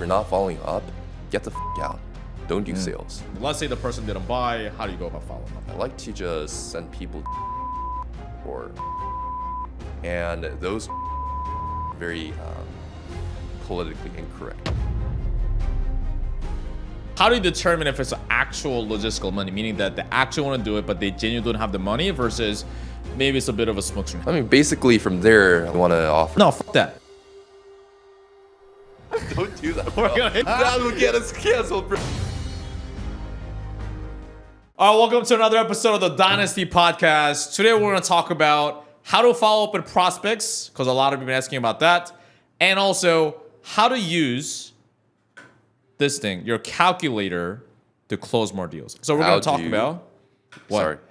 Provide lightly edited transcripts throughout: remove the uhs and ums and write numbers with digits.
you're not following up, get the out. Don't do sales. Let's say the person didn't buy. How do you go about following up? I like to just send people and those very politically incorrect. How do you determine if it's an actual logistical money, meaning that they actually want to do it, but they genuinely don't have the money, versus maybe it's a bit of a smoke screen? I mean, basically from there, I want to offer. No, fuck that. Don't do that, bro. That will get us canceled, bro. All right, welcome to another episode of the Dynasty Podcast. Today we're going to talk about how to follow up with prospects, because a lot of you have been asking about that, and also how to use this thing, your calculator, to close more deals. So we're going to talk about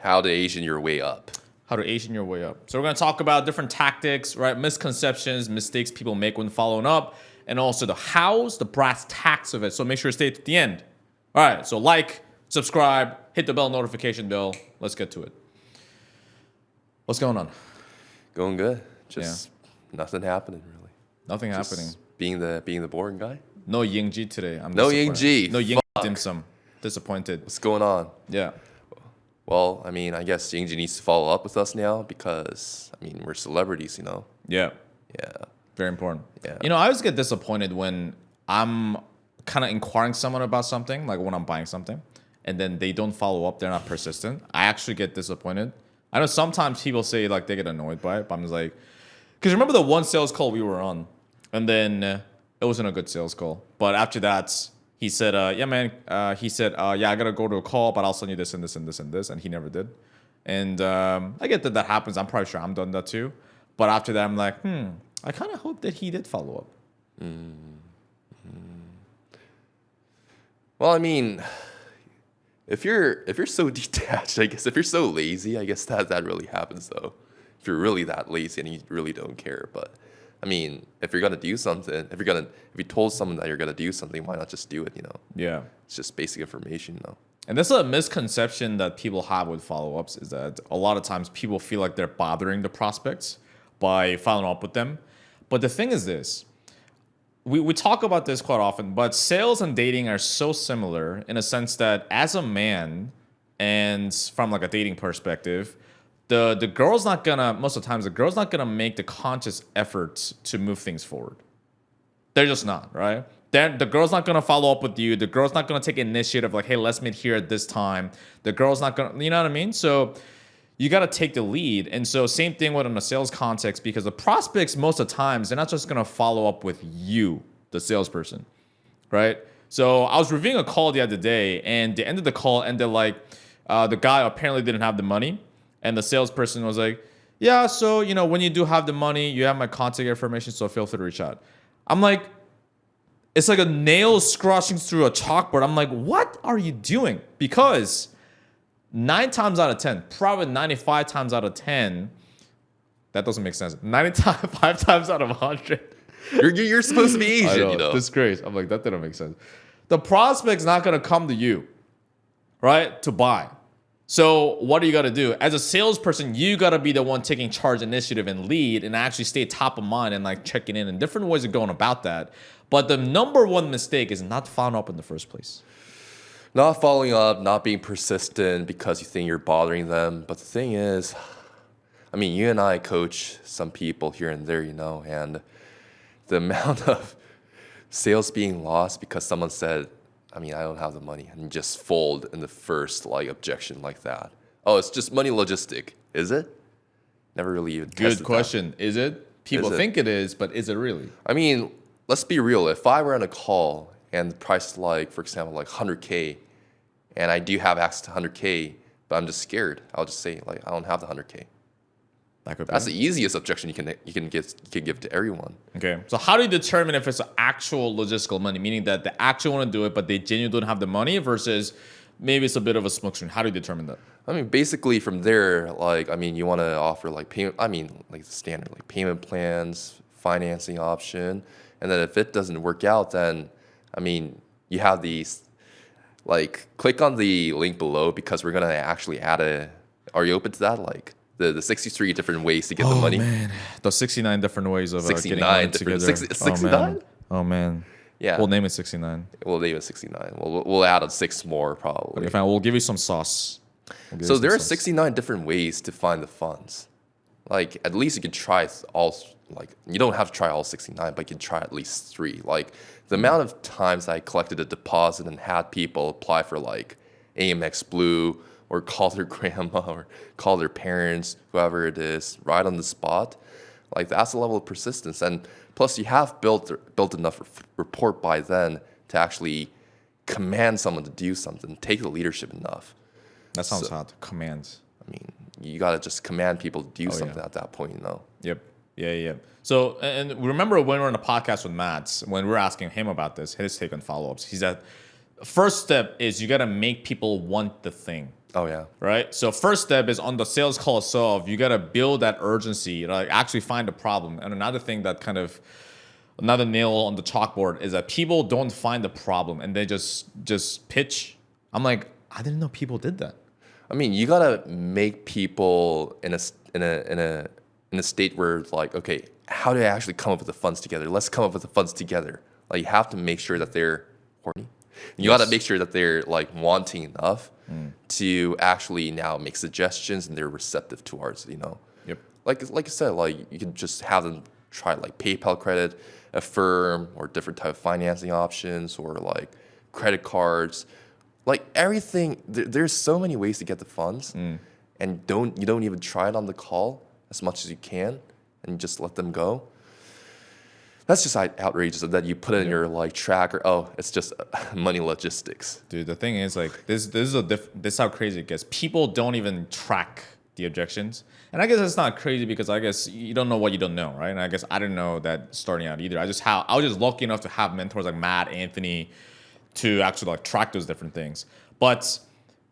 how to Asian your way up. How to Asian your way up. So we're going to talk about different tactics, right? Misconceptions, mistakes people make when following up, and also the hows, the brass tacks of it. So make sure to stay to the end. All right, so like, subscribe, hit the bell notification bell. Let's get to it. What's going on? Going good. Just nothing happening really. Nothing happening. Being the boring guy. No Yingji today. No Yingji. No Ying dim sum. Disappointed. What's going on? Yeah. Well, I mean, I guess Yingji needs to follow up with us now because, I mean, we're celebrities, you know? Yeah. Yeah. Very important. Yeah. You know, I always get disappointed when I'm kind of inquiring someone about something, like when I'm buying something, and then they don't follow up. They're not persistent. I actually get disappointed. I know sometimes people say like they get annoyed by it, but I'm just like, because remember the one sales call we were on, and then it wasn't a good sales call. But after that, he said, yeah, man, he said, yeah, I got to go to a call, but I'll send you this and this and this and this. And he never did. And I get that happens. I'm probably sure I'm done that too. But after that, I'm like, I kind of hope that he did follow up. Well, I mean, if you're so detached, I guess, if you're so lazy, I guess that really happens though. If you're really that lazy and you really don't care. But I mean, if you're gonna do something, if you told someone that you're gonna do something, why not just do it? You know? Yeah. It's just basic information, you know. And that's a misconception that people have with follow-ups, is that a lot of times people feel like they're bothering the prospects by following up with them. But the thing is this, we talk about this quite often, but sales and dating are so similar in a sense that as a man, and from like a dating perspective, the girl's not gonna, most of the times, the girl's not gonna make the conscious effort to move things forward. They're just not, right? Then the girl's not gonna follow up with you. The girl's not gonna take initiative like, hey, let's meet here at this time. The girl's not gonna, you know what I mean? So you got to take the lead. And so same thing with in a sales context, because the prospects, most of the times, they're not just going to follow up with you, the salesperson, right? So I was reviewing a call the other day, and the end of the call ended like the guy apparently didn't have the money. And the salesperson was like, yeah, so, you know, when you do have the money, you have my contact information, so feel free to reach out. I'm like, it's like a nail scratching through a chalkboard. I'm like, what are you doing? Because 9 times out of 10, probably 95 times out of 10, that doesn't make sense. 95 times out of 100. You're supposed to be Asian, you know. Disgrace. I'm like, that didn't make sense. The prospect's not going to come to you, right, to buy. So what do you got to do? As a salesperson, you got to be the one taking charge, initiative, and lead, and actually stay top of mind and like checking in different ways of going about that. But the number one mistake is not following up in the first place. Not following up, not being persistent because you think you're bothering them. But the thing is, I mean, you and I coach some people here and there, you know, and the amount of sales being lost because someone said, I mean, I don't have the money, and just fold in the first like objection like that. Oh, it's just money logistic. Is it? Never really even tested Good question. Is it? People think it is, but is it really? I mean, let's be real. If I were on a call and the price is like, for example, like 100K, and I do have access to 100K, but I'm just scared, I'll just say like, I don't have the 100K. That's the easiest objection you can give to everyone. Okay, so how do you determine if it's an actual logistical money, meaning that they actually want to do it, but they genuinely don't have the money, versus maybe it's a bit of a smoke screen? How do you determine that? I mean, basically from there, like, I mean, you want to offer like payment. I mean, like the standard, like payment plans, financing option, and then if it doesn't work out, then I mean, you have these. Like, click on the link below because we're gonna actually add a. Are you open to that? Like the 63 different ways to get the money. Oh man, the 69 different ways of 69 getting money different. together. 69. Oh man. Yeah. We'll name it 69. We'll name it 69. We'll add 6 more probably. Okay, fine. We'll give you some sauce. So there are 69 different ways to find the funds. Like at least you can try all. Like you don't have to try all 69, but you can try at least 3. Like the amount of times I collected a deposit and had people apply for like AMX Blue or call their grandma or call their parents, whoever it is, right on the spot. Like that's the level of persistence. And plus you have built enough rapport by then to actually command someone to do something, take the leadership enough. That sounds hard. Commands. I mean, you got to just command people to do something yeah. at that point, you know? Yep. Yeah. So, and remember when we were on a podcast with Matt, when we were asking him about this, his take on follow-ups, he said, first step is you got to make people want the thing. Oh, yeah. Right? So first step is on the sales call itself, you got to build that urgency, like actually find a problem. And another thing that kind of, another nail on the chalkboard is that people don't find the problem and they just pitch. I'm like, I didn't know people did that. I mean, you gotta make people in a state where it's like, okay, how do I actually come up with the funds together? Let's come up with the funds together. Like you have to make sure that they're horny. You gotta make sure that they're like wanting enough to actually now make suggestions and they're receptive towards it, you know. Yep. Like I said, like you can just have them try like PayPal credit, Affirm, or different type of financing options, or like credit cards. Like everything, there's so many ways to get the funds, and you don't even try it on the call as much as you can, and you just let them go. That's just outrageous that you put it in your like tracker. Oh, it's just money logistics. Dude, the thing is like this is how crazy it gets. People don't even track the objections, and I guess it's not crazy because I guess you don't know what you don't know, right? And I guess I didn't know that starting out either. I was just lucky enough to have mentors like Matt, Anthony, to actually like track those different things. But so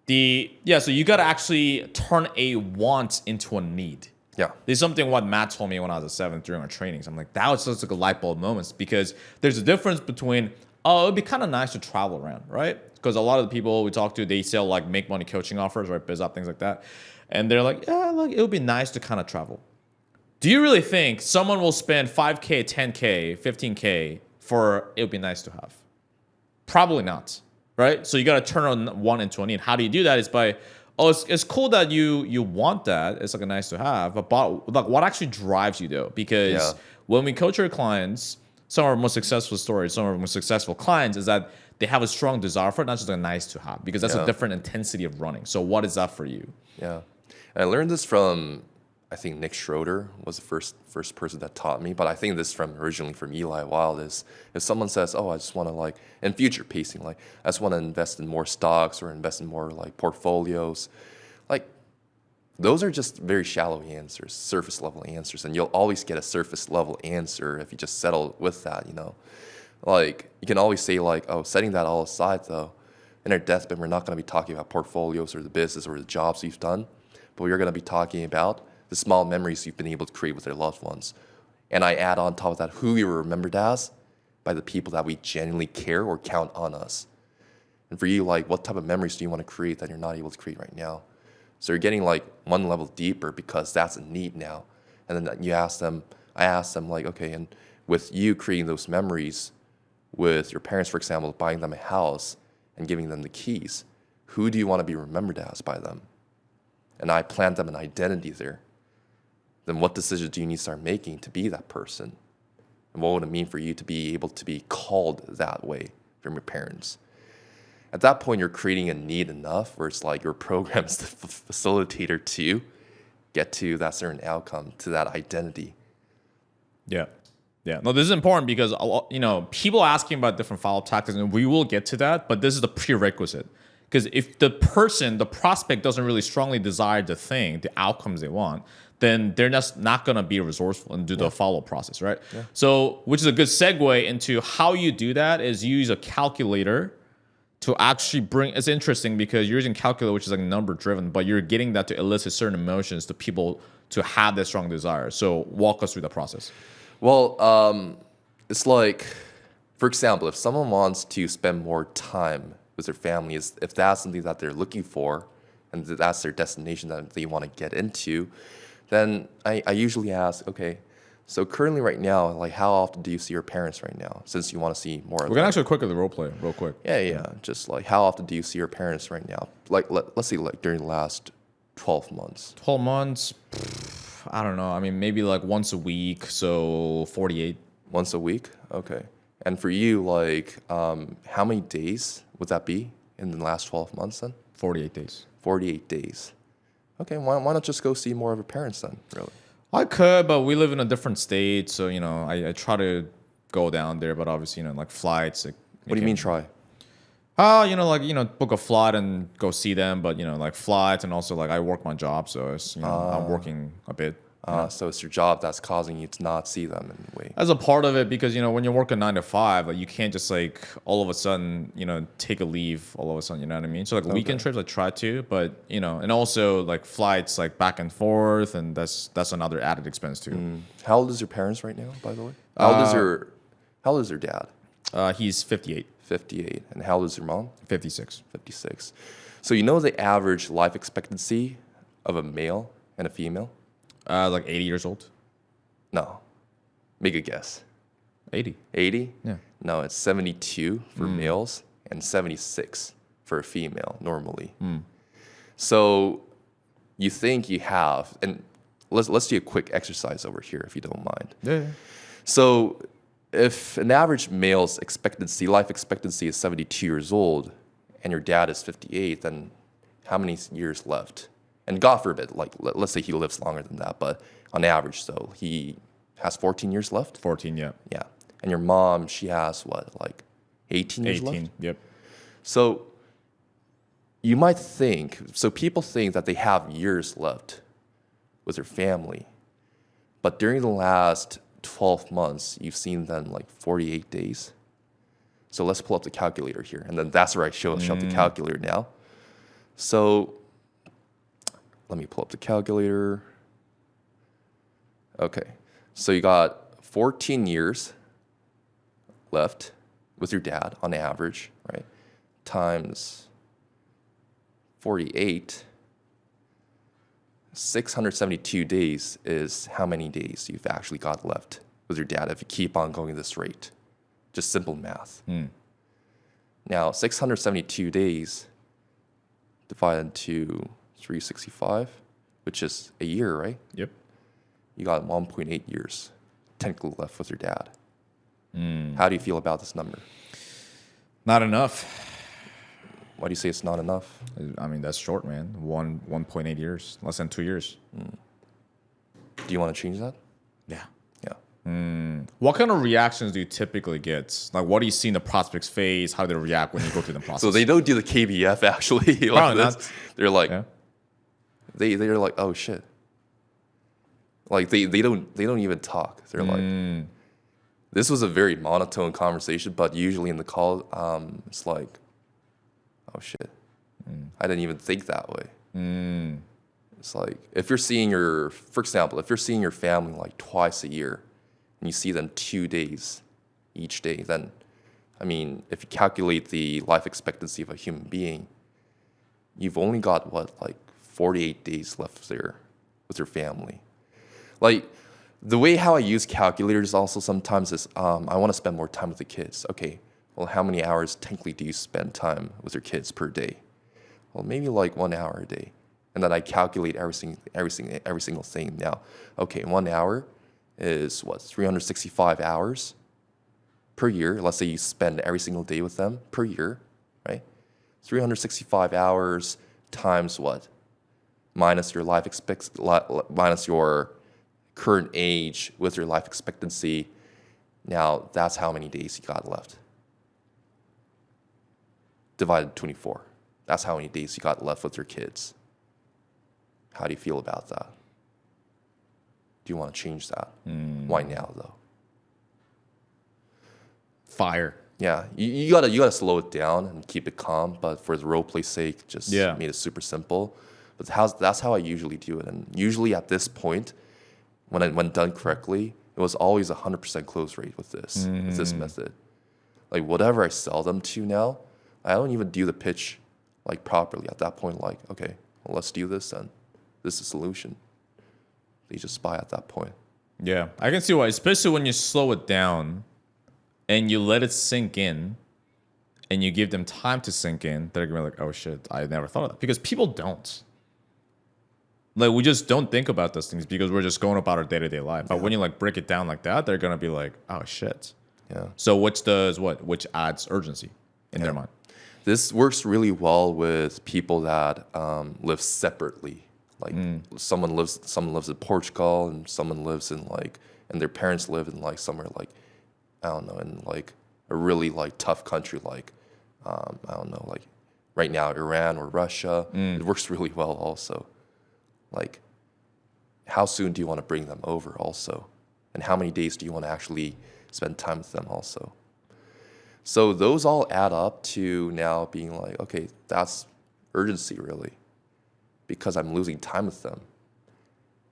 you got to actually turn a want into a need. Yeah. This is something what Matt told me when I was a 7th during our trainings. I'm like, that was just like a light bulb moment because there's a difference between, oh, it'd be kind of nice to travel around, right? Because a lot of the people we talk to, they sell like make money coaching offers, right? Biz up, things like that. And they're like, yeah, like it would be nice to kind of travel. Do you really think someone will spend 5K, 10K, 15K for it would be nice to have? Probably not, right? So you got to turn on one into a need. How do you do that? Is by, it's cool that you want that. It's like a nice to have. But like, what actually drives you though? Because when we coach our clients, some of our most successful stories, some of our most successful clients is that they have a strong desire for it, not just a nice to have, because that's a different intensity of running. So what is that for you? Yeah. And I learned this from, I think Nick Schroeder was the first person that taught me, but I think this originally from Eli Wild is if someone says, oh, I just want to like, in future pacing, like I just want to invest in more stocks or invest in more like portfolios, like those are just very shallow answers, surface level answers. And you'll always get a surface level answer if you just settle with that, you know. Like you can always say like, oh, setting that all aside though, in our deathbed, we're not going to be talking about portfolios or the business or the jobs we've done, but we're going to be talking about the small memories you've been able to create with your loved ones. And I add on top of that who we were remembered as by the people that we genuinely care or count on us. And for you, like, what type of memories do you want to create that you're not able to create right now? So you're getting like one level deeper because that's a need now. And then I ask them like, okay, and with you creating those memories with your parents, for example, buying them a house and giving them the keys, who do you want to be remembered as by them? And I plant them an identity there. Then what decisions do you need to start making to be that person? And what would it mean for you to be able to be called that way from your parents? At that point, you're creating a need enough where it's like your program's the facilitator to get to that certain outcome, to that identity. Yeah. No, this is important because people are asking about different follow-up tactics, and we will get to that, but this is the prerequisite. Because if the prospect doesn't really strongly desire the thing, the outcomes they want, then they're just not going to be resourceful and do the follow process, right? Yeah. So, which is a good segue into how you do that is you use a calculator to actually bring, it's interesting because you're using calculator, which is like number driven, but you're getting that to elicit certain emotions to people to have that strong desire. So walk us through the process. Well, it's like, for example, if someone wants to spend more time with their family, if that's something that they're looking for and that's their destination that they want to get into, then I usually ask, okay, So currently, right now, like how often do you see your parents right now? Since you want to see more of We're them. gonna actually quickly role play real quick. Yeah. Just like how often do you see your parents right now? Like let's say like during the last 12 months. 12 months. I don't know. I mean, maybe like once a week. So 48. Once a week? Okay. And for you, like how many days would that be in the last 12 months then? 48 days. 48 days. Okay, why not just go see more of your parents then, really? I could, but we live in a different state, so I try to go down there, but obviously, like flights. What do you mean try? Book a flight and go see them, but like flights and also like I work my job, so it's I'm working a bit. So it's your job that's causing you to not see them in a way. As a part of it, because when you're working 9 to 5, like you can't just like all of a sudden take a leave all of a sudden. You know what I mean? So like weekend trips I try to, but and also like flights like back and forth, and that's another added expense too. How old is your parents right now, by the way? How old is your dad? He's 58, 58. And how old is your mom? 56. 56. So you know the average life expectancy of a male and a female? Like 80 years old. No. Make a guess. 80. 80? Yeah. No, it's 72 for males and 76 for a female normally. So you think you have, and let's do a quick exercise over here if you don't mind. Yeah. So if an average male's life expectancy is 72 years old and your dad is 58, then how many years left? And God forbid, like let's say he lives longer than that, but on average, so he has 14 years left. 14, yeah. Yeah. And your mom, she has what, like 18 years left? 18, yep. So you might think, so people think that they have years left with their family, but during the last 12 months, you've seen them like 48 days. So let's pull up the calculator here, and then that's where I show up the calculator now. So let me pull up the calculator. Okay, so you got 14 years left with your dad on average, right? Times 48. 672 days is how many days you've actually got left with your dad if you keep on going this rate. Just simple math. Now, 672 days divided to 365, which is a year, right? Yep. You got 1.8 years technically left with your dad. How do you feel about this number? Not enough. Why do you say it's not enough? I mean, that's short, man. 1.8 years, less than 2 years. Do you want to change that? Yeah. Yeah. What kind of reactions do you typically get? Like, what do you see in the prospect's face? How they react when you go through the process? So they don't do the KBF actually. Like Probably this. not. They're like, Yeah. they're like, oh shit. Like they don't even talk. They're like, this was a very monotone conversation, but usually in the call, it's like, oh shit, I didn't even think that way. It's like if you're seeing for example, if you're seeing your family like twice a year, and you see them 2 days each day, then, I mean, if you calculate the life expectancy of a human being, you've only got what, like 48 days left there with your family. Like the way how I use calculators also sometimes is I want to spend more time with the kids. Okay, well, how many hours technically do you spend time with your kids per day? Well, maybe like 1 hour a day. And then I calculate every single thing now. Okay, 1 hour is what, 365 hours per year. Let's say you spend every single day with them per year, right? 365 hours times what? Minus your minus your current age with your life expectancy. Now that's how many days you got left. Divided 24. That's how many days you got left with your kids. How do you feel about that? Do you want to change that? Why now, though? Fire. Yeah, you gotta slow it down and keep it calm. But for the role play sake, just made it super simple. But that's how I usually do it. And usually at this point, when done correctly, it was always 100% close rate with this method. Like whatever I sell them to now, I don't even do the pitch like properly at that point. Like, okay, well, let's do this then. This is the solution. They just buy at that point. Yeah, I can see why, especially when you slow it down and you let it sink in and you give them time to sink in. They're gonna be like, oh shit, I never thought of that. Because people don't. Like, we just don't think about those things because we're just going about our day-to-day life. But when you like break it down like that, they're gonna be like, oh shit. Yeah. So which adds urgency in their mind. This works really well with people that live separately. Like someone lives in Portugal, and someone lives in like, and their parents live in like somewhere like, I don't know, in like a really like tough country like, I don't know, like right now Iran or Russia. It works really well also. Like, how soon do you want to bring them over also? And how many days do you want to actually spend time with them also? So those all add up to now being like, okay, that's urgency really, because I'm losing time with them.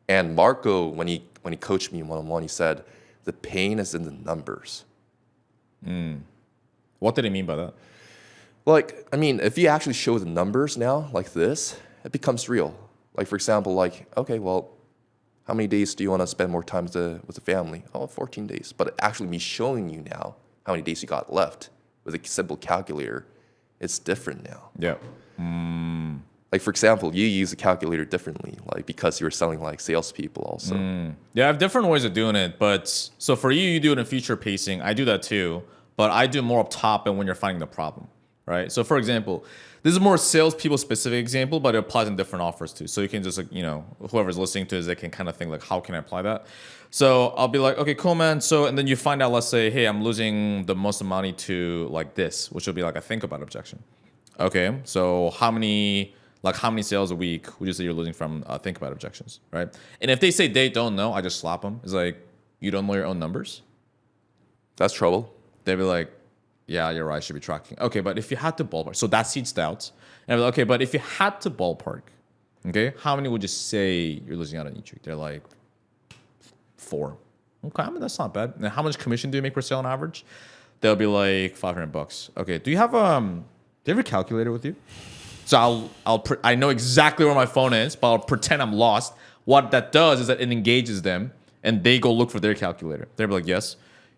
And Marco, when he coached me one-on-one, he said, the pain is in the numbers. What did he mean by that? Like, I mean, if you actually show the numbers now like this, it becomes real. Like, for example, like, okay, well, how many days do you want to spend more time with the family? Oh, 14 days. But actually me showing you now how many days you got left with a simple calculator, it's different now. Yeah. Like, for example, you use a calculator differently, like because you were selling like salespeople also. Yeah, I have different ways of doing it. But so for you, you do it in feature pacing. I do that too. But I do more up top and when you're finding the problem, right? So for example, this is more salespeople specific example, but it applies in different offers too. So you can just like, whoever's listening to this, they can kind of think like, how can I apply that? So I'll be like, okay, cool, man. So, and then you find out, let's say, hey, I'm losing the most money to like this, which will be like a think about objection. Okay, so how many sales a week would you say you're losing from think about objections, right? And if they say they don't know, I just slap them. It's like, you don't know your own numbers? That's trouble. They'd be like, yeah, you're right, I should be tracking. Okay, but if you had to ballpark, so that seeds doubts. And I'd be like, okay, but if you had to ballpark, okay, how many would you say you're losing out on each week? They're like, 4. Okay, I mean, that's not bad. And how much commission do you make per sale on average? They'll be like $500. Okay, do you have a calculator with you? So I know exactly where my phone is, but I'll pretend I'm lost. What that does is that it engages them, and they go look for their calculator. They'll be like, yes.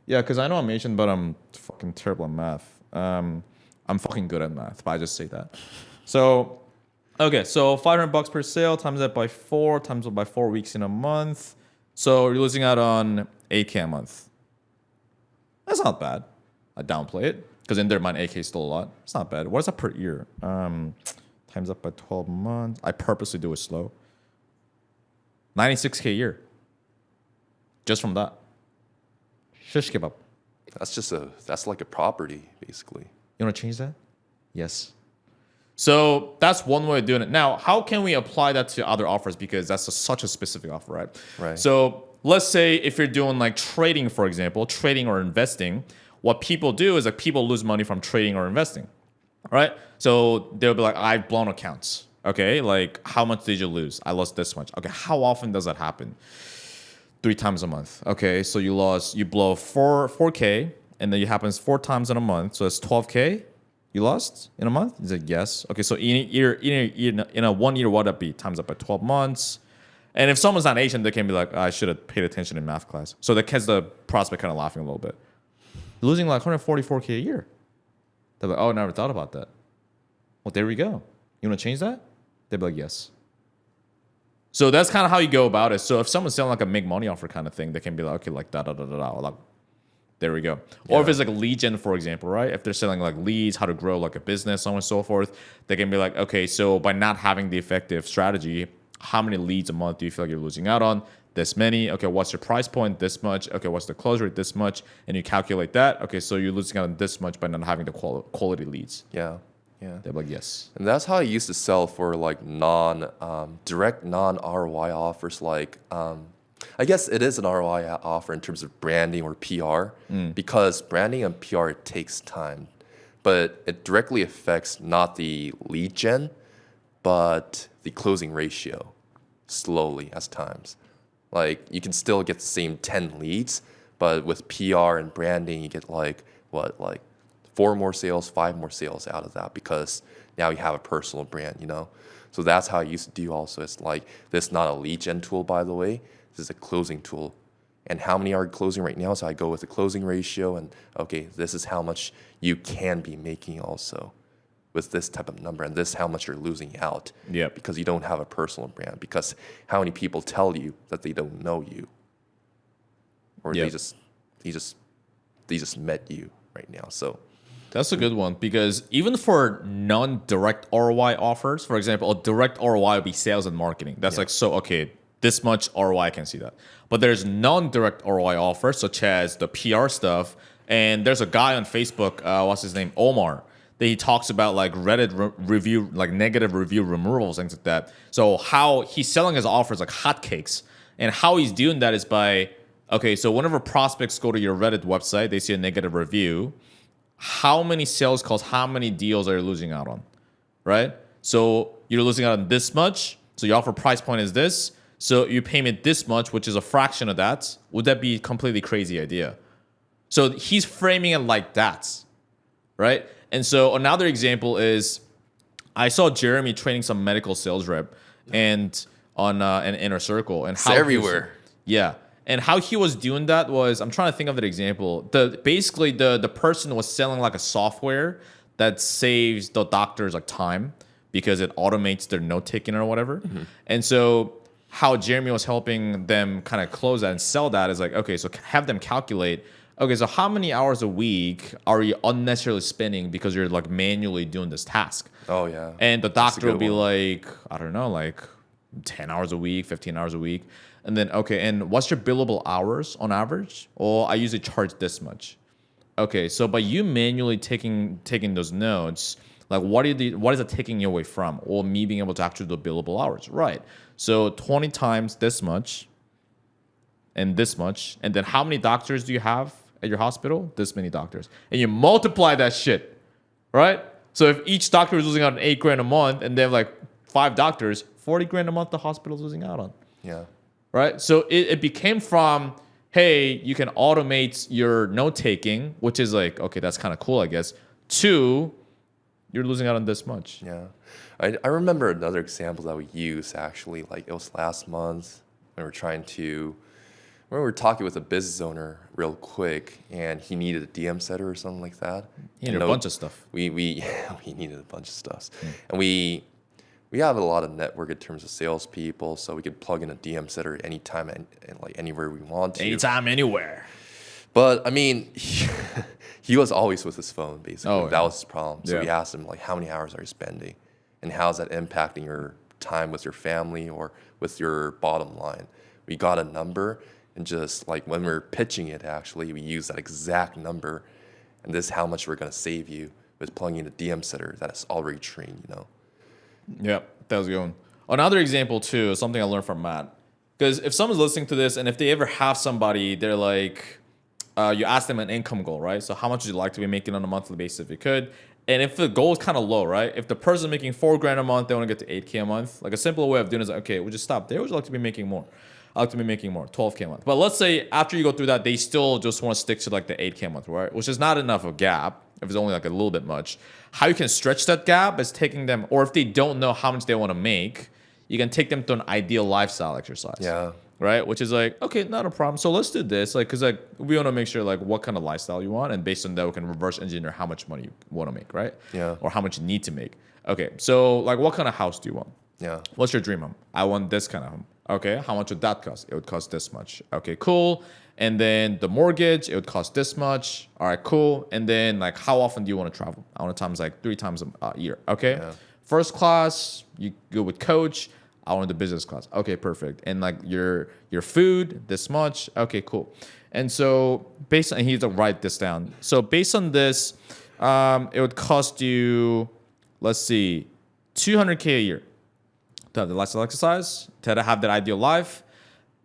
Yeah, because I know I'm Asian, but I'm fucking terrible at math. I'm fucking good at math, but I just say that. So, okay, so $500 per sale, times that by 4, times it by 4 weeks in a month. So you're losing out on $8K a month. That's not bad. I downplay it, because in their mind, $8K is still a lot. It's not bad. What is that per year? Times up by 12 months. I purposely do it slow. $96K a year. Just from that. Shish kebab. That's like a property, basically. You want to change that? Yes. So that's one way of doing it. Now, how can we apply that to other offers? Because that's such a specific offer, right? Right. So let's say if you're doing like trading, for example, trading or investing, what people do is like people lose money from trading or investing, right? So they'll be like, I've blown accounts. Okay, like how much did you lose? I lost this much. Okay, how often does that happen? 3 times a month. Okay, so you blow 4K, and then it happens 4 times in a month. So it's 12K you lost in a month? He's like, yes. Okay, so in a 1 year, what would that be? Times up by 12 months. And if someone's not Asian, they can be like, I should have paid attention in math class. So that gets the prospect kind of laughing a little bit. Losing like 144K a year. They're like, oh, I never thought about that. Well, there we go. You want to change that? They'd be like, yes. So that's kind of how you go about it. So if someone's selling like a make money offer kind of thing, they can be like, okay, like like, there we go. Yeah. Or if it's like a lead gen, for example, right? If they're selling like leads, how to grow like a business, so on and so forth, they can be like, okay, so by not having the effective strategy, how many leads a month do you feel like you're losing out on? This many. Okay, what's your price point? This much. Okay, what's the close rate? This much. And you calculate that. Okay, so you're losing out on this much by not having the quality leads. Yeah. Yeah. They're like, yes. And that's how I used to sell for like direct non-ROI offers. Like, I guess it is an ROI offer in terms of branding or PR, because branding and PR, it takes time, but it directly affects not the lead gen, but the closing ratio slowly as times. Like you can still get the same 10 leads, but with PR and branding, you get like 4 more sales, 5 more sales out of that, because now you have a personal brand, So that's how I used to do also. It's like, this is not a lead gen tool, by the way. This is a closing tool. and how many are closing right now. So I go with the closing ratio, and okay, this is how much you can be making also with this type of number, and this is how much you're losing out. Yep. Because you don't have a personal brand. Because how many people tell you that they don't know you, or Yep. they just met you right now. So That's a good one, because even for non-direct ROI offers, for example, a direct ROI would be sales and marketing. That's like, so, okay, this much ROI, I can see that. But there's non-direct ROI offers, such as the PR stuff. And there's a guy on Facebook, what's his name? Omar, that he talks about like Reddit review, like negative review removals, things like that. So how he's selling his offers like hotcakes. And how he's doing that is by, okay, so whenever prospects go to your Reddit website, they see a negative review. How many sales calls, how many deals are you losing out on, right? So you're losing out on this much. So your offer price point is this. So you pay me this much, which is a fraction of that. Would that be a completely crazy idea? So he's framing it like that, right? And so another example is, I saw Jeremy training some medical sales rep and on an inner circle, and how it's everywhere. Yeah. And how he was doing that was, I'm trying to think of an example. Basically the person was selling like a software that saves the doctors like time because it automates their note taking or whatever. And so how Jeremy was helping them kind of close that and sell that is like, okay, so have them calculate, okay, so how many hours a week are you unnecessarily spending because you're like manually doing this task? Oh yeah. And the That's a doctor will good be one. like, I don't know, like 10 hours a week, 15 hours a week. And then, okay, and what's your billable hours on average? Or I usually charge this much. Okay, so by you manually taking those notes, like what is it taking you away from? Or me being able to actually do billable hours, right? So 20 times this much and this much. And then how many doctors do you have at your hospital? This many doctors. And you multiply that shit, right? So if each doctor is losing out on $8,000 a month and they have like 5 doctors, 40 grand a month the hospital's losing out on. Yeah. Right? So it became from, hey, you can automate your note taking, which is like, okay, that's kind of cool, I guess, to you're losing out on this much. Yeah. I remember another example that we used actually, like it was last month when we were talking with a business owner real quick, and he needed a DM setter or something like that. He needed a bunch of stuff. We needed a bunch of stuff. And we have a lot of network in terms of salespeople, so we could plug in a DM setter anytime and like anywhere we want to. Anytime, anywhere. But I mean, he was always with his phone, basically. Oh, yeah. That was his problem. So Yeah. we asked him, like, how many hours are you spending? And how's that impacting your time with your family or with your bottom line? We got a number, and just like when we were pitching it, actually, we used that exact number. And this is how much we're going to save you with plugging in a DM setter that is already trained, you know? Yep, that was a good one. Another example, too, is something I learned from Matt. Because if someone's listening to this and if they ever have somebody, they're like, you ask them an income goal, right? So how much would you like to be making on a monthly basis if you could? And if the goal is kind of low, right? If the person's making $4,000 a month, they want to get to $8,000 a month. Like a simple way of doing it is like, okay, we'll just stop there. Would you like to be making more? I like to be making more, $12,000 a month. But let's say after you go through that, they still just want to stick to like the $8,000 a month, right? Which is not enough of a gap. If it's only like a little bit much, how you can stretch that gap is taking them, or if they don't know how much they want to make, you can take them to an ideal lifestyle exercise. Yeah. Right? Which is like, okay, not a problem. So let's do this. Like, cause like we want to make sure like what kind of lifestyle you want. And based on that, we can reverse engineer how much money you want to make, right? Yeah. Or how much you need to make. Okay. So like what kind of house do you want? Yeah. What's your dream home? I want this kind of home. Okay. How much would that cost? It would cost this much. Okay, cool. And then the mortgage, it would cost this much. All right, cool. And then like, how often do you want to travel? I want to times like 3 times a year. Okay. Yeah. First class, you go with coach. I want the business class. Okay, perfect. And like your food, this much. Okay, cool. And so based on, and he had to write this down. So based on this, it would cost you, let's see, $200K a year to have the lifestyle exercise, to have that ideal life,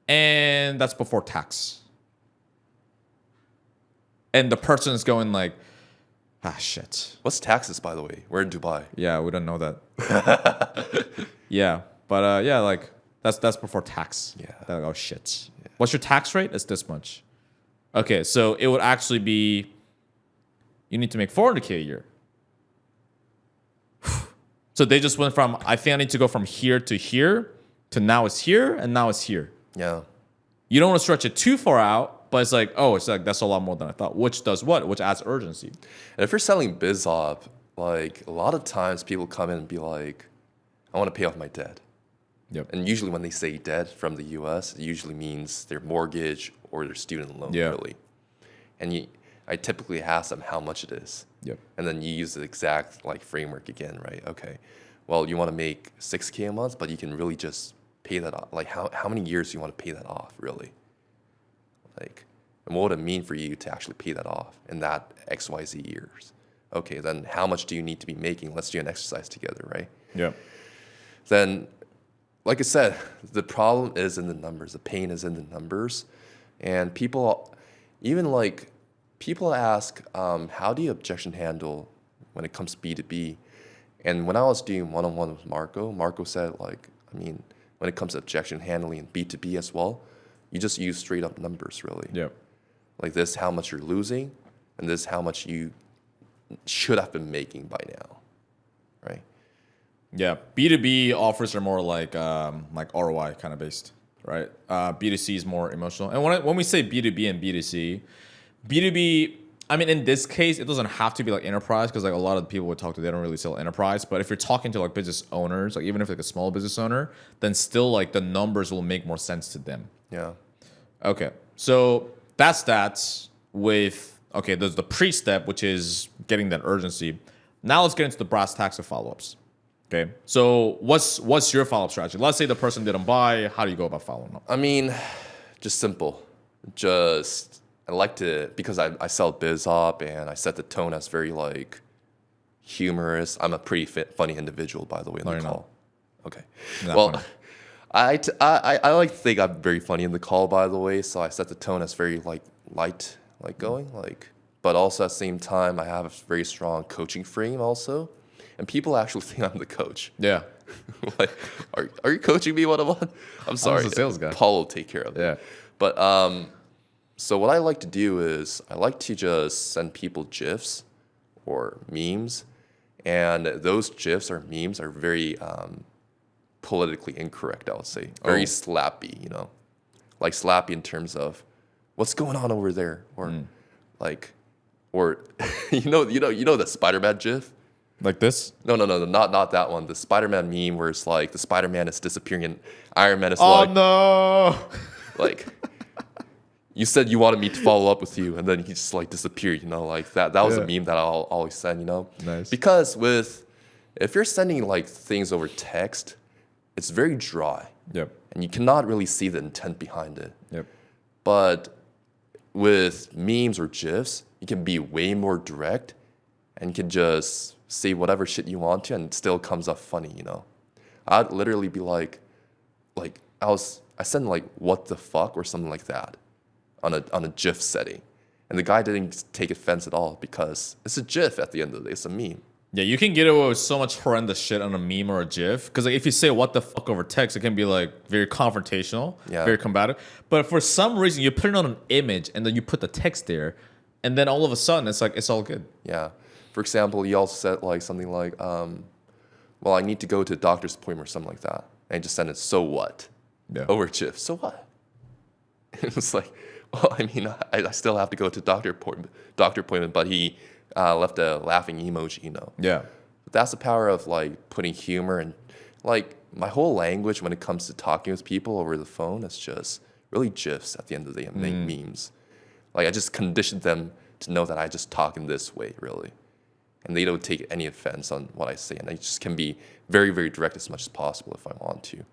and that's before tax. And the person is going like, shit. What's taxes, by the way? We're in Dubai. Yeah, we don't know that. Yeah, but yeah, like that's before tax. Yeah. They're like, oh shit. Yeah. What's your tax rate? It's this much. Okay, so it would actually be, you need to make $400K a year. So they just went from, I think I need to go from here to now it's here, and now it's here. Yeah. You don't want to stretch it too far out, but it's like, oh, it's like that's a lot more than I thought. Which does what? Which adds urgency. And if you're selling biz op, like a lot of times people come in and be like, I want to pay off my debt. Yep. And usually when they say debt from the US, it usually means their mortgage or their student loan, really. And I typically ask them how much it is. Yep. And then you use the exact like framework again, right? Okay. Well, you want to make $6,000 a month, but you can really just pay that off. Like how many years do you want to pay that off, really? Like, and what would it mean for you to actually pay that off in that XYZ years? Okay, then how much do you need to be making? Let's do an exercise together, right? Yeah. Then, like I said, the problem is in the numbers. The pain is in the numbers. And people ask, how do you objection handle when it comes to B2B? And when I was doing one-on-one with Marco said, like, I mean, when it comes to objection handling and B2B as well, you just use straight up numbers, really. Yeah. Like this, how much you're losing, and this, how much you should have been making by now, right? Yeah, B2B offers are more like ROI kind of based, right? B2C is more emotional. And when we say B2B and B2C, B2B, I mean, in this case, it doesn't have to be like enterprise because like a lot of people would talk to, they don't really sell enterprise. But if you're talking to like business owners, like even if like a small business owner, then still like the numbers will make more sense to them. Yeah. Okay, so that's with, okay, there's the pre-step, which is getting that urgency. Now let's get into the brass tacks of follow-ups. Okay, so what's your follow-up strategy? Let's say the person didn't buy. How do you go about following up? I mean, just simple. I like to, because I sell biz op and I set the tone as very like humorous. I'm a pretty funny individual, by the way, in the call. Okay. Well, I like to think I'm very funny in the call, by the way. So I set the tone as very like light, like going, like, but also at the same time, I have a very strong coaching frame also. And people actually think I'm the coach. Yeah. Like, are you coaching me one-on-one? I'm sorry. I'm the sales guy. Paul will take care of it. Yeah. But so what I like to do is I like to just send people GIFs or memes, and those GIFs or memes are very politically incorrect, I would say. Very slappy, you know, like slappy in terms of what's going on over there, or like, or you know the Spider-Man GIF. Like this? No, not that one. The Spider-Man meme where it's like the Spider-Man is disappearing and Iron Man is like, you said you wanted me to follow up with you, and then he just like disappeared, you know, like that was a meme that I'll always send, you know? Nice. Because if you're sending like things over text, it's very dry. Yep. And you cannot really see the intent behind it. Yep. But with memes or GIFs, you can be way more direct and you can just say whatever shit you want to and it still comes up funny, you know? I'd literally be like I send like what the fuck or something like that on a GIF setting. And the guy didn't take offense at all because it's a GIF at the end of the day, it's a meme. Yeah, you can get away with so much horrendous shit on a meme or a GIF. Because like, if you say what the fuck over text, it can be like very confrontational, very combative. But for some reason, you put it on an image and then you put the text there. And then all of a sudden, it's like, it's all good. Yeah. For example, you also said like something like, well, I need to go to a doctor's appointment or something like that. And just send it, so what? Yeah. Over GIF, so what? It was like, well, I mean, I still have to go to doctor appointment, but he left a laughing emoji, you know. Yeah. But that's the power of like putting humor and like my whole language when it comes to talking with people over the phone is just really GIFs at the end of the day and make memes. Like I just conditioned them to know that I just talk in this way, really. And they don't take any offense on what I say. And I just can be very, very direct as much as possible if I want to.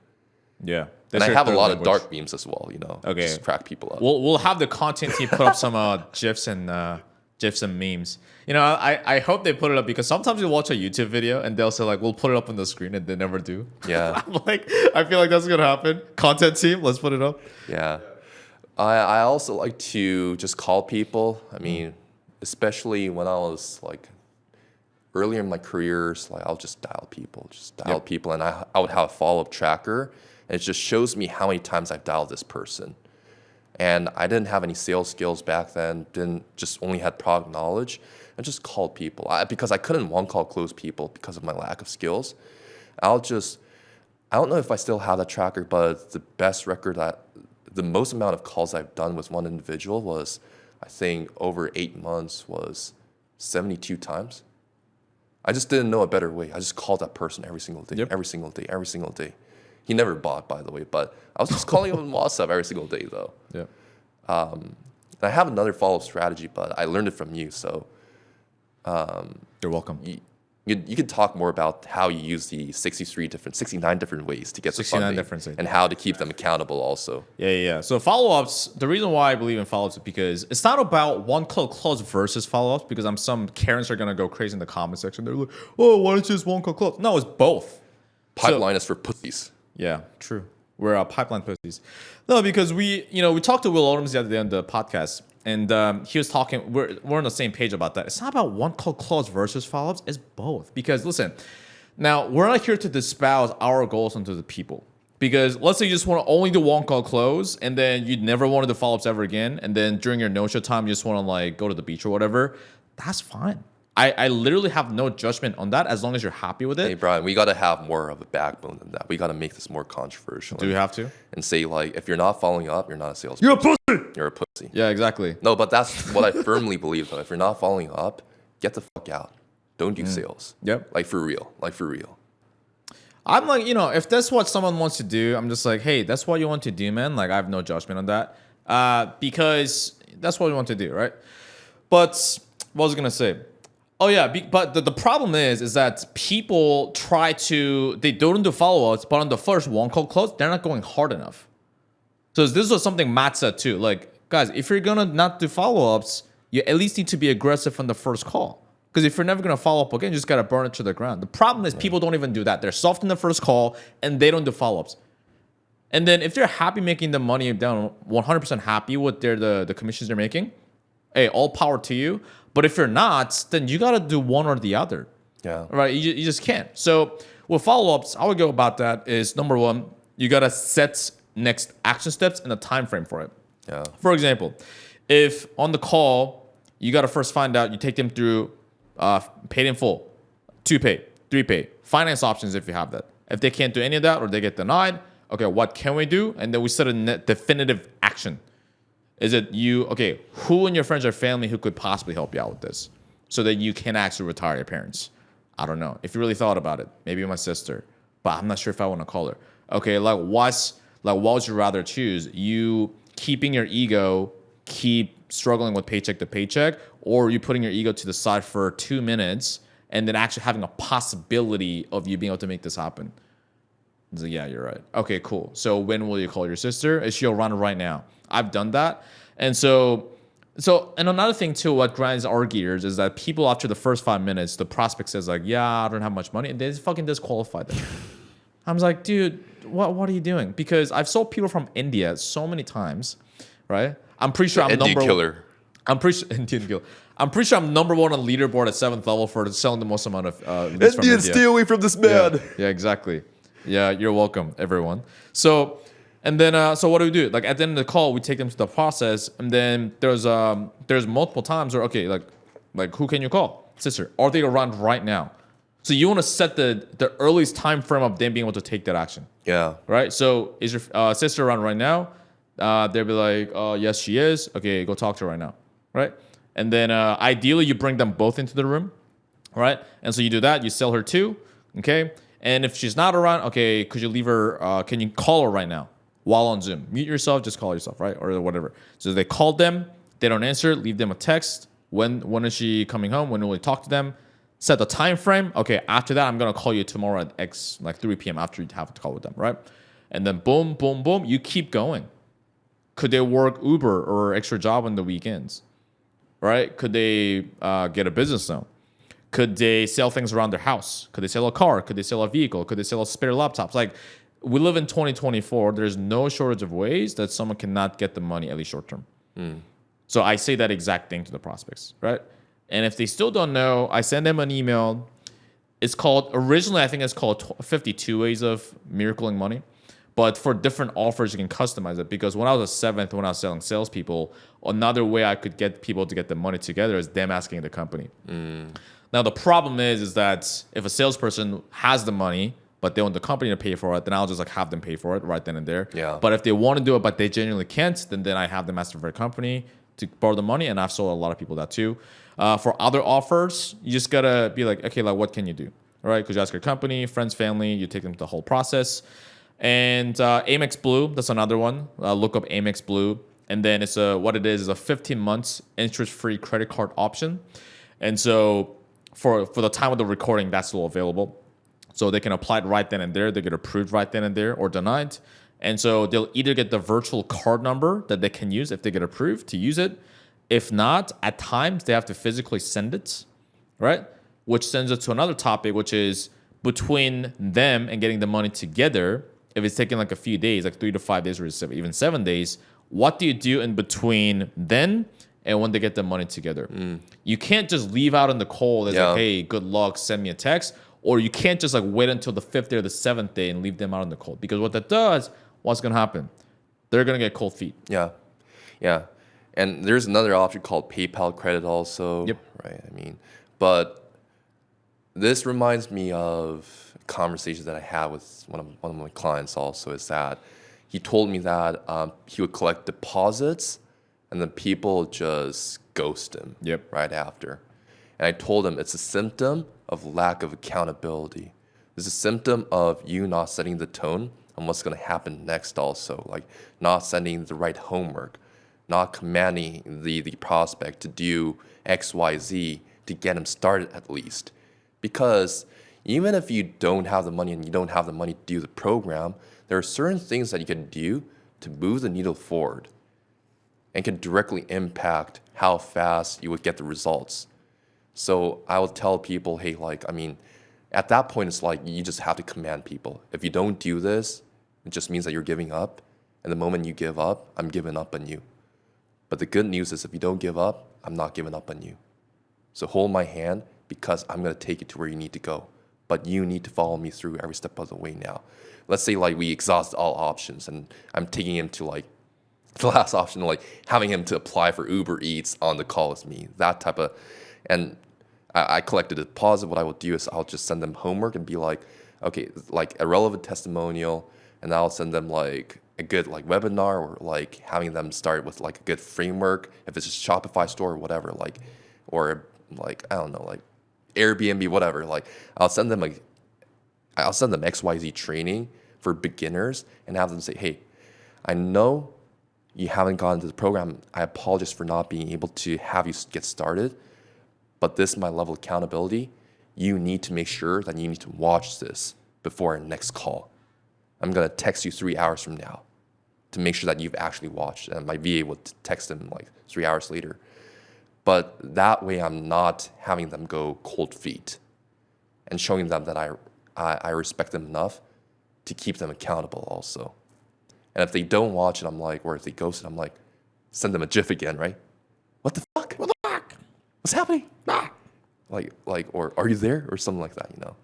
Yeah. And I have a lot of dark memes as well, you know. Okay. Just crack people up. We'll have the content team put up some GIFs and memes. You know, I hope they put it up because sometimes you watch a YouTube video and they'll say like, we'll put it up on the screen and they never do. Yeah. I'm like, I feel like that's going to happen. Content team, let's put it up. Yeah. I also like to just call people. I mean, especially when I was like earlier in my careers, like I'll just dial people, and I would have a follow-up tracker. And it just shows me how many times I've dialed this person. And I didn't have any sales skills back then, only had product knowledge. I just called people. Because I couldn't one-call close people because of my lack of skills. I don't know if I still have that tracker, but the best record the most amount of calls I've done with one individual was, I think over 8 months was 72 times. I just didn't know a better way. I just called that person every single day, Yep. every single day, every single day. He never bought, by the way, but I was just calling him on WhatsApp every single day, though. Yeah. And I have another follow-up strategy, but I learned it from you. So You're welcome. you could talk more about how you use the 69 different ways to get the 69 funding different things. and how to keep them accountable also. Yeah. So follow-ups, the reason why I believe in follow-ups is because it's not about one call close versus follow-ups, because some Karens are going to go crazy in the comment section. They're like, oh, why don't you just one call close? No, it's both. Pipeline is for pussies. Yeah, true. We're pipeline pussies. No, because we talked to Will Odoms the other day on the podcast, and he was talking. We're on the same page about that. It's not about one call close versus follow-ups. It's both. Because listen, now we're not here to espouse our goals onto the people. Because let's say you just want to only do one call close, and then you never want to do follow-ups ever again, and then during your no-show time you just want to like go to the beach or whatever. That's fine. I literally have no judgment on that as long as you're happy with it. Hey, Brian, we got to have more of a backbone than that. We got to make this more controversial. Do we have to? And say, like, if you're not following up, you're not a salesperson. You're a pussy! You're a pussy. Yeah, exactly. No, but that's what I firmly believe, though. If you're not following up, get the fuck out. Don't do sales. Yep. Like, for real. Like, for real. I'm like, if that's what someone wants to do, I'm just like, hey, that's what you want to do, man. Like, I have no judgment on that. Because that's what you want to do, right? But what was I going to say? Oh, yeah. But the problem is that people they don't do follow-ups, but on the first one call close, they're not going hard enough. So this was something Matt said too. Like, guys, if you're going to not do follow-ups, you at least need to be aggressive on the first call. Because if you're never going to follow up again, you just got to burn it to the ground. The problem is people don't even do that. They're soft in the first call, and they don't do follow-ups. And then if they're happy making the money down, 100% happy with the commissions they're making, hey, all power to you. But if you're not, then you got to do one or the other. Yeah. Right? You just can't. So with follow-ups, how I would go about that is, number one, you got to set next action steps and a time frame for it. Yeah. For example, if on the call, you got to first find out, you take them through paid in full, 2 pay, 3 pay, finance options if you have that. If they can't do any of that or they get denied, okay, what can we do? And then we set a definitive action. Is it who in your friends or family who could possibly help you out with this so that you can actually retire your parents? I don't know. If you really thought about it, maybe my sister, but I'm not sure if I want to call her. Okay, what would you rather choose? You keeping your ego, keep struggling with paycheck to paycheck, or you putting your ego to the side for 2 minutes and then actually having a possibility of you being able to make this happen? So, yeah, you're right. Okay, cool. So when will you call your sister? Is she around right now? I've done that. And so another thing too, what grinds our gears is that people after the first 5 minutes, the prospect says like, yeah, I don't have much money. And they just fucking disqualify them. I'm like, dude, what are you doing? Because I've sold people from India so many times, right? I'm pretty sure I'm Indian killer. I'm pretty sure Indian killer. I'm pretty sure I'm number 1 on leaderboard at 7th level for selling the most amount of leads from India. Stay away from this man. Yeah, exactly. Yeah, you're welcome, everyone. So, and then, so what do we do? Like at the end of the call, we take them to the process, and then there's multiple times where like who can you call? Sister, are they around right now? So you want to set the earliest time frame of them being able to take that action. Yeah. Right. So is your sister around right now? They'll be like, yes, she is. Okay, go talk to her right now. Right. And then ideally you bring them both into the room. Right. And so you do that. You sell her too. Okay. And if she's not around, okay, could you leave her? Can you call her right now while on Zoom? Mute yourself, just call yourself, right? Or whatever. So they called them, they don't answer, leave them a text. When is she coming home? When will we talk to them? Set the time frame. Okay, after that, I'm gonna call you tomorrow at X, like 3 p.m. after you have a call with them, right? And then boom, boom, boom, you keep going. Could they work Uber or extra job on the weekends? Right? Could they get a business loan? Could they sell things around their house? Could they sell a car? Could they sell a vehicle? Could they sell a spare laptops? Like, we live in 2024. There's no shortage of ways that someone cannot get the money, at least short term. So I say that exact thing to the prospects, right? And if they still don't know, I send them an email. It's called, originally I think it's called 52 Ways of Miracling Money. But for different offers, you can customize it. Because when I was a 7th, when I was selling salespeople, another way I could get people to get the money together is them asking the company. Now, the problem is that if a salesperson has the money, but they want the company to pay for it, then I'll just like have them pay for it right then and there. Yeah. But if they want to do it, but they genuinely can't, then I have them ask their company to borrow the money, and I've sold a lot of people that too. For other offers, you just gotta be like, okay, like what can you do? All right, because you ask your company, friends, family, you take them through the whole process. And Amex Blue, that's another one. Look up Amex Blue, and then it's what it is a 15 months interest-free credit card option. And so for the time of the recording, that's still available. So they can apply it right then and there. They get approved right then and there or denied. And so they'll either get the virtual card number that they can use if they get approved to use it. If not, at times they have to physically send it, right? Which sends it to another topic, which is between them and getting the money together. If it's taking like a few days, like 3 to 5 days or even 7 days, what do you do in between then and when they get the money together? You can't just leave out in the cold as like, hey, good luck, send me a text. Or you can't just like wait until the 5th day or the 7th day and leave them out in the cold. Because what that does, what's going to happen? They're going to get cold feet. Yeah. Yeah. And there's another option called PayPal credit also. Yep. Right. I mean, but this reminds me of conversations that I had with one of my clients also, is that he told me that he would collect deposits and then people just ghost him right after. And I told him it's a symptom of lack of accountability. It's a symptom of you not setting the tone on what's going to happen next also, like not sending the right homework, not commanding the prospect to do X, Y, Z to get him started at least. Because even if you don't have the money and you don't have the money to do the program, there are certain things that you can do to move the needle forward and can directly impact how fast you would get the results. So I would tell people, hey, like, I mean, at that point, it's like you just have to command people. If you don't do this, it just means that you're giving up. And the moment you give up, I'm giving up on you. But the good news is if you don't give up, I'm not giving up on you. So hold my hand because I'm going to take you to where you need to go. But you need to follow me through every step of the way now. Let's say like we exhaust all options and I'm taking him to like the last option, like having him to apply for Uber Eats on the call with me, that type of, and I collected a deposit. What I will do is I'll just send them homework and be like, okay, like a relevant testimonial, and I'll send them like a good like webinar or like having them start with like a good framework, if it's a Shopify store or whatever, like, or like, I don't know, like Airbnb, whatever. Like I'll send them XYZ training for beginners and have them say, hey, I know you haven't gotten to the program. I apologize for not being able to have you get started, but this is my level of accountability. You need to make sure that you need to watch this before our next call. I'm going to text you 3 hours from now to make sure that you've actually watched. And my VA would text them like 3 hours later. But that way I'm not having them go cold feet and showing them that I respect them enough to keep them accountable also. And if they don't watch it, I'm like, or if they ghost it, I'm like, send them a GIF again, right? What the fuck? What the fuck? What's happening? Ah. Like, or are you there? Or something like that, you know?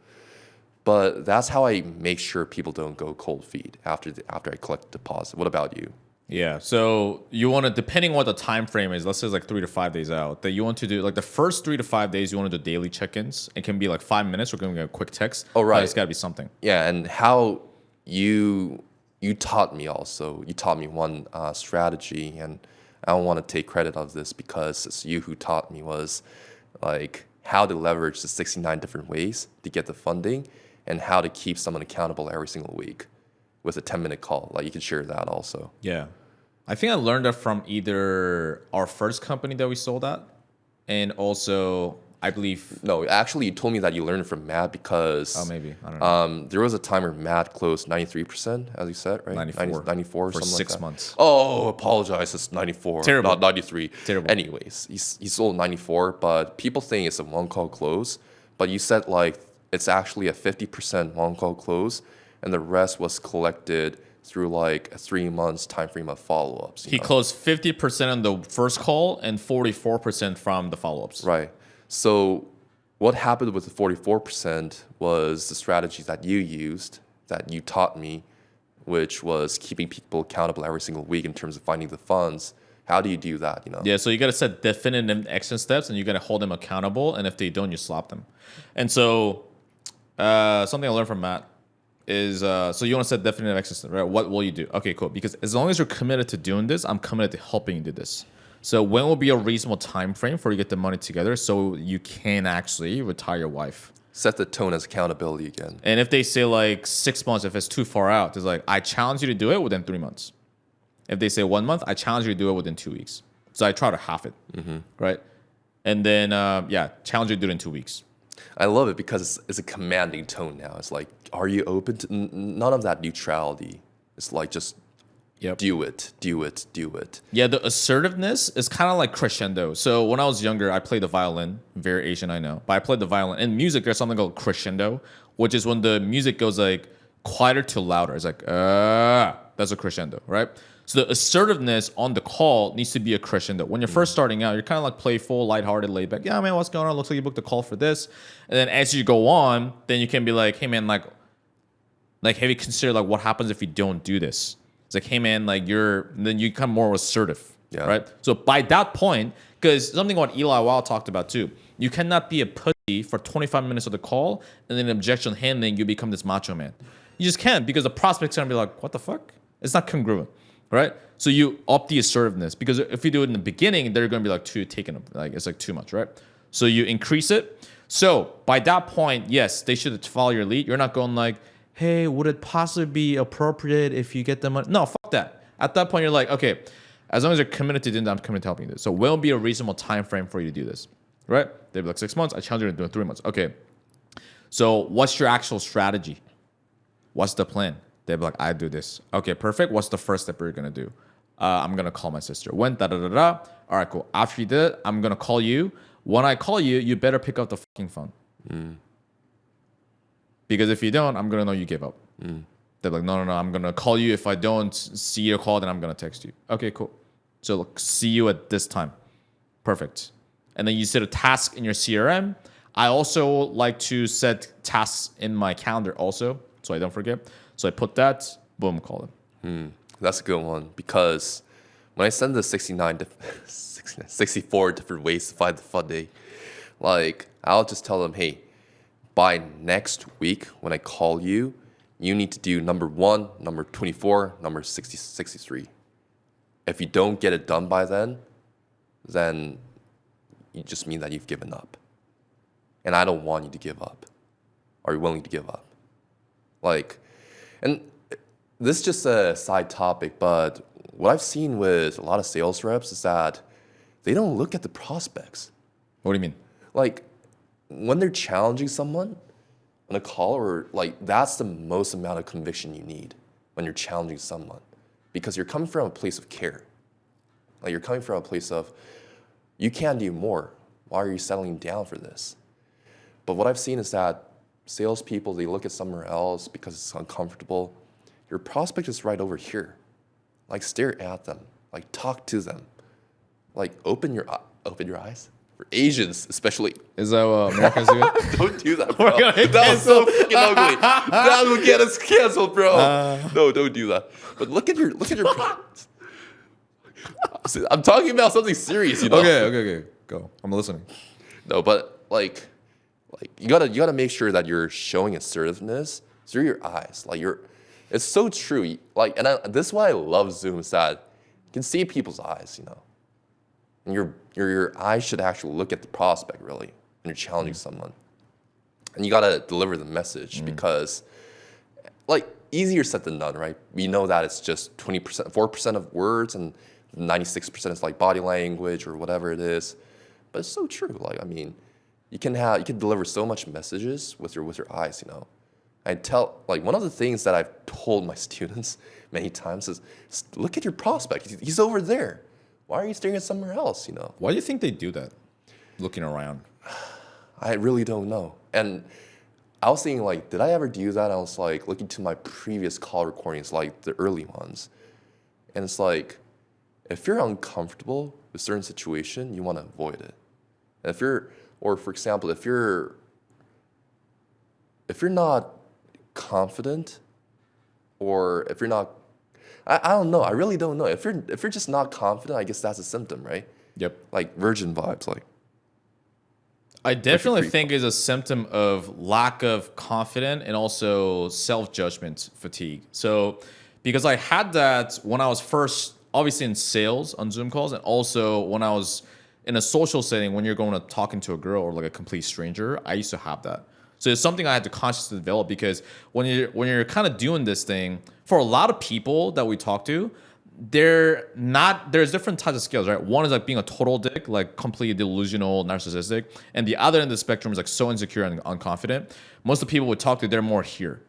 But that's how I make sure people don't go cold feet after I collect the deposit. What about you? Yeah, so you want to, depending on what the time frame is, let's say it's like 3 to 5 days out, that you want to do like the first 3 to 5 days, you want to do daily check-ins. It can be like 5 minutes or going to get a quick text. Oh, right. It's got to be something. Yeah, and how you taught me also. You taught me one strategy, and I don't want to take credit of this because it's you who taught me, was like how to leverage the 69 different ways to get the funding and how to keep someone accountable every single week with a 10-minute call. Like you can share that also. Yeah. I think I learned that from either our first company that we sold at, and also I believe. No, actually, you told me that you learned it from Matt because. Oh, maybe. I don't know. There was a time where Matt closed 93%, as you said, right? 94. 94 or for something 6 like that. months. Oh, apologize. It's 94. Terrible. Not 93. Terrible. Anyways, he sold 94, but people think it's a one-call close. But you said like it's actually a 50% one-call close, and the rest was collected through like a 3 months time frame of follow-ups. He closed 50% on the first call and 44% from the follow-ups. Right. So what happened with the 44% was the strategy that you used, that you taught me, which was keeping people accountable every single week in terms of finding the funds. How do you do that? You know? Yeah, so you got to set definitive action steps, and you got to hold them accountable. And if they don't, you slap them. And so something I learned from Matt is so you want to set definitive action, right? What will you do? Okay, cool. Because as long as you're committed to doing this, I'm committed to helping you do this. So when will be a reasonable time frame for you to get the money together so you can actually retire your wife? Set the tone as accountability again. And if they say like 6 months, if it's too far out, it's like I challenge you to do it within 3 months. If they say 1 month, I challenge you to do it within 2 weeks. So I try to half it, right? And then challenge you to do it in 2 weeks. I love it because it's a commanding tone now. It's like, are you open to none of that neutrality? It's like just do it. Yeah, the assertiveness is kind of like crescendo. So when I was younger, I played the violin. Very Asian, I know. But I played the violin. In music, there's something called crescendo, which is when the music goes like quieter to louder. It's like, that's a crescendo, right? So the assertiveness on the call needs to be a crescendo. When you're first starting out, you're kind of like playful, lighthearted, laid back. Yeah, man, what's going on? Looks like you booked a call for this. And then as you go on, then you can be like, hey, man, like have you considered like what happens if you don't do this? It's like, hey, man, like then you become more assertive, right? So by that point, because something what Eli Weil talked about too, you cannot be a pussy for 25 minutes of the call and then objection handling, you become this macho man. You just can't because the prospect's going to be like, what the fuck? It's not congruent. Right, so you up the assertiveness because if you do it in the beginning, they're going to be like it's like too much, right? So you increase it. So by that point, yes, they should follow your lead. You're not going like, hey, would it possibly be appropriate if you get the money? No, fuck that. At that point, you're like, okay, as long as you're committed to doing that, I'm committed to helping you do this. So when will be a reasonable time frame for you to do this, right? They'd be like 6 months. I challenge you to do it in 3 months. Okay, so what's your actual strategy? What's the plan? They'd be like, I do this. Okay, perfect. What's the first step you're gonna do? I'm gonna call my sister. When da-da-da-da. All right, cool. After you did it, I'm gonna call you. When I call you, you better pick up the fucking phone. Because if you don't, I'm gonna know you gave up. They're like, no. I'm gonna call you. If I don't see your call, then I'm gonna text you. Okay, cool. So look, see you at this time. Perfect. And then you set a task in your CRM. I also like to set tasks in my calendar also, so I don't forget. So I put that, boom, call them. That's a good one because when I send the 64 different ways to find the fun day, like I'll just tell them, hey, by next week when I call you, you need to do number 1, number 24, number 63. If you don't get it done by then you just mean that you've given up. And I don't want you to give up. Are you willing to give up? And this is just a side topic, but what I've seen with a lot of sales reps is that they don't look at the prospects. What do you mean? Like, when they're challenging someone on a call, or like that's the most amount of conviction you need when you're challenging someone, because you're coming from a place of care. Like you're coming from a place of, you can do more. Why are you settling down for this? But what I've seen is that salespeople, they look at somewhere else because it's uncomfortable. Your prospect is right over here. Like stare at them. Like talk to them. Like open your eyes. For Asians, especially. Is that what Americans do? Don't do that, bro. That was so fucking ugly. That will get us canceled, bro. No, don't do that. But look at your. I'm talking about something serious, you know. Okay. Go. I'm listening. No, but like you gotta make sure that you're showing assertiveness through your eyes. It's so true. Like, and this is why I love Zoom, is that you can see people's eyes, you know. And your eyes should actually look at the prospect really when you're challenging someone. And you gotta deliver the message because, like, easier said than done, right? We know that it's just 20%, 4% of words, and 96% is like body language or whatever it is. But it's so true. Like, I mean, you can deliver so much messages with your eyes, you know. I tell, like, one of the things that I've told my students many times is look at your prospect. He's over there. Why are you staring at somewhere else, you know? Why do you think they do that? Looking around. I really don't know. And I was thinking, like, did I ever do that? I was like looking to my previous call recordings, like the early ones. And it's like, if you're uncomfortable with a certain situation, you want to avoid it. And for example, if you're not confident, or if you're not, I don't know. I really don't know. If you're just not confident, I guess that's a symptom, right? Yep. Like virgin vibes, like. I What's your definitely free think thought? is a symptom of lack of confidence and also self-judgment fatigue. So, because I had that when I was first, obviously in sales on Zoom calls, and also when I was in a social setting when you're going to talking to a girl or like a complete stranger, I used to have that. So it's something I had to consciously develop because when you're kind of doing this thing, for a lot of people that we talk to, there's different types of skills, right? One is like being a total dick, like completely delusional, narcissistic, and the other end of the spectrum is like so insecure and unconfident. Most of the people we talk to, they're more here,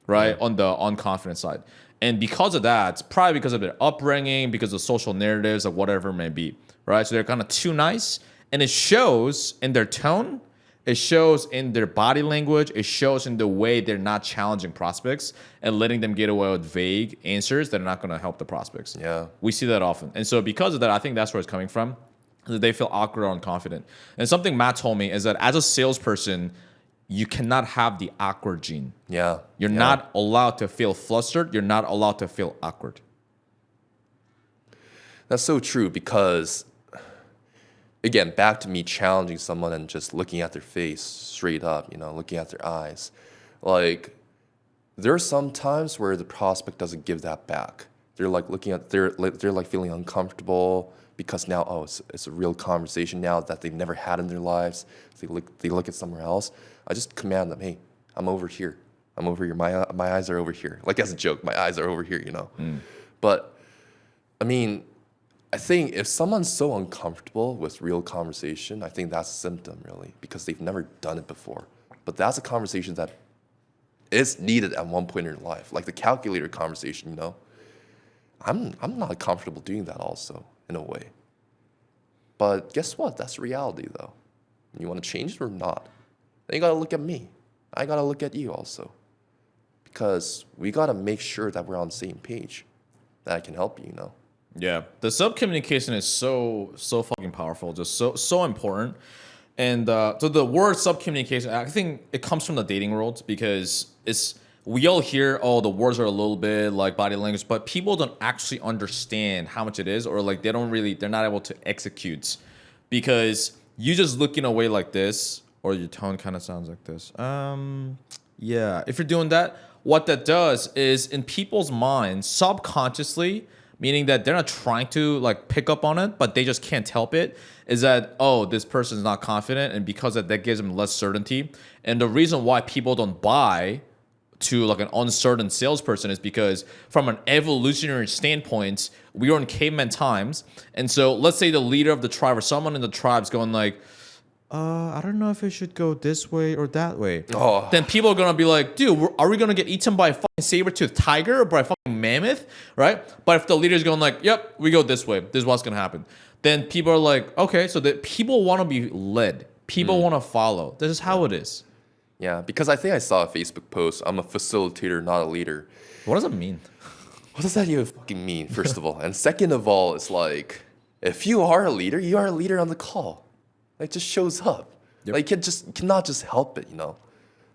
right, on the unconfident side. And because of that, probably because of their upbringing, because of social narratives, or whatever it may be, right? So they're kind of too nice, and it shows in their tone, it shows in their body language, it shows in the way they're not challenging prospects and letting them get away with vague answers that are not going to help the prospects. Yeah. We see that often. And so because of that, I think that's where it's coming from, that they feel awkward or unconfident. And something Matt told me is that as a salesperson, you cannot have the awkward gene. Yeah. You're Yeah. not allowed to feel flustered. You're not allowed to feel awkward. That's so true because, again, back to me challenging someone and just looking at their face straight up, looking at their eyes. Like, there are some times where the prospect doesn't give that back. They're like they're like feeling uncomfortable because now, it's a real conversation now that they've never had in their lives. They look at somewhere else. I just command them, hey, I'm over here. I'm over here. My eyes are over here. Like as a joke, my eyes are over here. But I mean, I think if someone's so uncomfortable with real conversation, I think that's a symptom really because they've never done it before. But that's a conversation that is needed at one point in your life, like the calculator conversation. I'm not comfortable doing that also in a way. But guess what? That's reality though. You want to change it or not? Then you got to look at me. I got to look at you also. Because we got to make sure that we're on the same page, that I can help you. Yeah, the sub communication is so fucking powerful, just so important. And so the word sub communication, I think it comes from the dating world because we all hear, oh, the words are a little bit like body language, but people don't actually understand how much it is, or like they're not able to execute because you just looking away like this, or your tone kind of sounds like this. Yeah, if you're doing that, what that does is in people's minds, subconsciously, meaning that they're not trying to like pick up on it, but they just can't help it, is that, oh, this person's not confident, and because of that gives them less certainty. And the reason why people don't buy to like an uncertain salesperson is because from an evolutionary standpoint, we were in caveman times. And so let's say the leader of the tribe or someone in the tribe's going like, I don't know if it should go this way or that way. Oh. Then people are gonna be like, dude, are we gonna get eaten by a fucking saber-toothed tiger or by a fucking mammoth, right? But if the leader's going like, yep, we go this way, this is what's gonna happen. Then people are like, okay, so that people want to be led, people want to follow. This is how it is. Yeah, because I think I saw a Facebook post. I'm a facilitator, not a leader. What does it mean? What does that even fucking mean, first of all? And second of all, it's like, if you are a leader, you are a leader on the call. It just shows up. Yep. Like, you cannot just help it,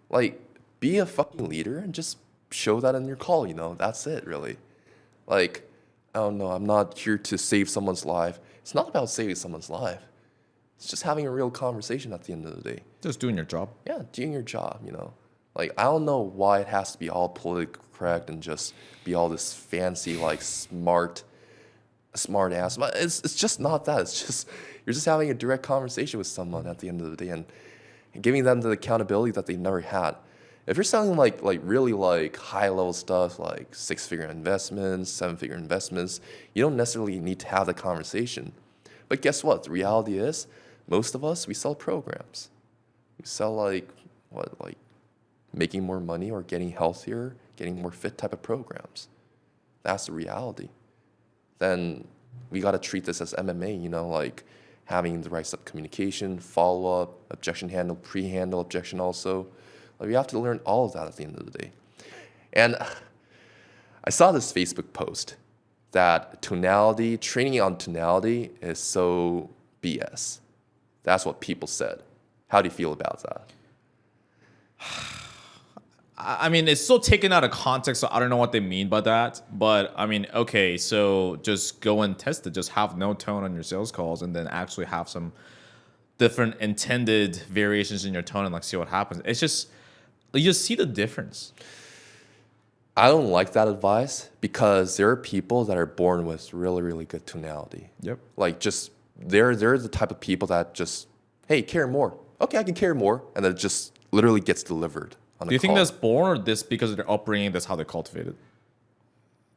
Like, be a fucking leader and just show that in your call, That's it, really. Like, I don't know, I'm not here to save someone's life. It's not about saving someone's life. It's just having a real conversation at the end of the day. Just doing your job. Yeah, doing your job, Like, I don't know why it has to be all politically correct and just be all this fancy, like, smart ass. But it's just not that. It's just, you're just having a direct conversation with someone at the end of the day and giving them the accountability that they've never had. If you're selling like really like high level stuff like 6-figure investments, 7-figure investments, you don't necessarily need to have the conversation. But guess what? The reality is, most of us, we sell programs. We sell like making more money or getting healthier, getting more fit type of programs. That's the reality. Then we got to treat this as MMA, like having the right stuff, communication, follow-up, objection handle, pre-handle, objection also. Like, we have to learn all of that at the end of the day. And I saw this Facebook post that training on tonality is so BS. That's what people said. How do you feel about that? I mean, it's still taken out of context, so I don't know what they mean by that. But I mean, okay, so just go and test it. Just have no tone on your sales calls and then actually have some different intended variations in your tone and like see what happens. It's just you just see the difference. I don't like that advice because there are people that are born with really, really good tonality. Yep. Like just they're the type of people that just, hey, carry more. Okay, I can carry more, and then it just literally gets delivered on Do you think that's born or this because of their upbringing? That's how they're cultivated.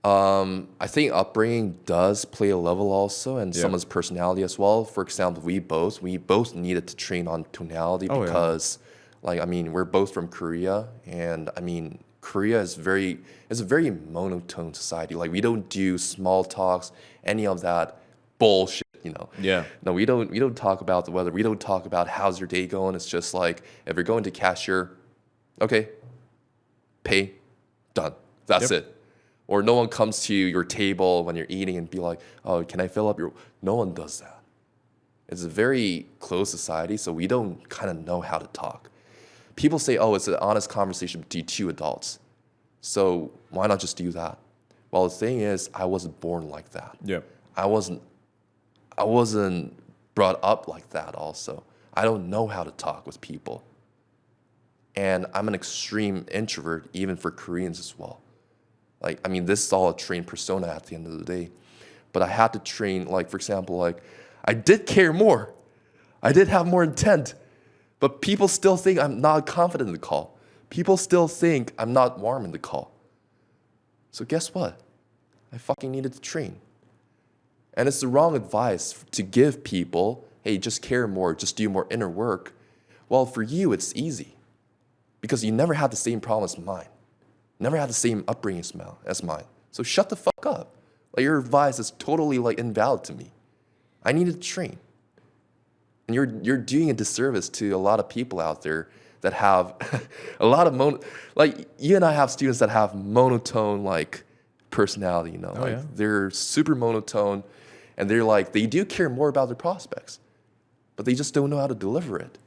I think upbringing does play a level also, and Yeah. someone's personality as well. For example, we both needed to train on tonality Oh, yeah. because, like, I mean, we're both from Korea, and I mean, Korea is a very monotone society. Like, we don't do small talks, any of that bullshit. Yeah. No, we don't talk about the weather. We don't talk about how's your day going. It's just like if you're going to cashier, okay, pay, done. That's Yep. it. Or no one comes to your table when you're eating and be like, oh, can I fill up your? No one does that. It's a very closed society, so we don't kind of know how to talk. People say, oh, it's an honest conversation between two adults. So why not just do that? Well, the thing is, I wasn't born like that. Yeah. I wasn't brought up like that also. I don't know how to talk with people. And I'm an extreme introvert, even for Koreans as well. Like, I mean, this is all a trained persona at the end of the day. But I had to train, like, for example, like, I did care more. I did have more intent. But people still think I'm not confident in the call. People still think I'm not warm in the call. So guess what? I fucking needed to train. And it's the wrong advice to give people, hey, just care more, just do more inner work. Well, for you, it's easy because you never had the same problem as mine. Never had the same upbringing as mine. So shut the fuck up. Like, your advice is totally like invalid to me. I needed to train. And you're doing a disservice to a lot of people out there that have a lot of like you and I have students that have monotone like personality, like yeah. they're super monotone and they're like they do care more about their prospects, but they just don't know how to deliver it.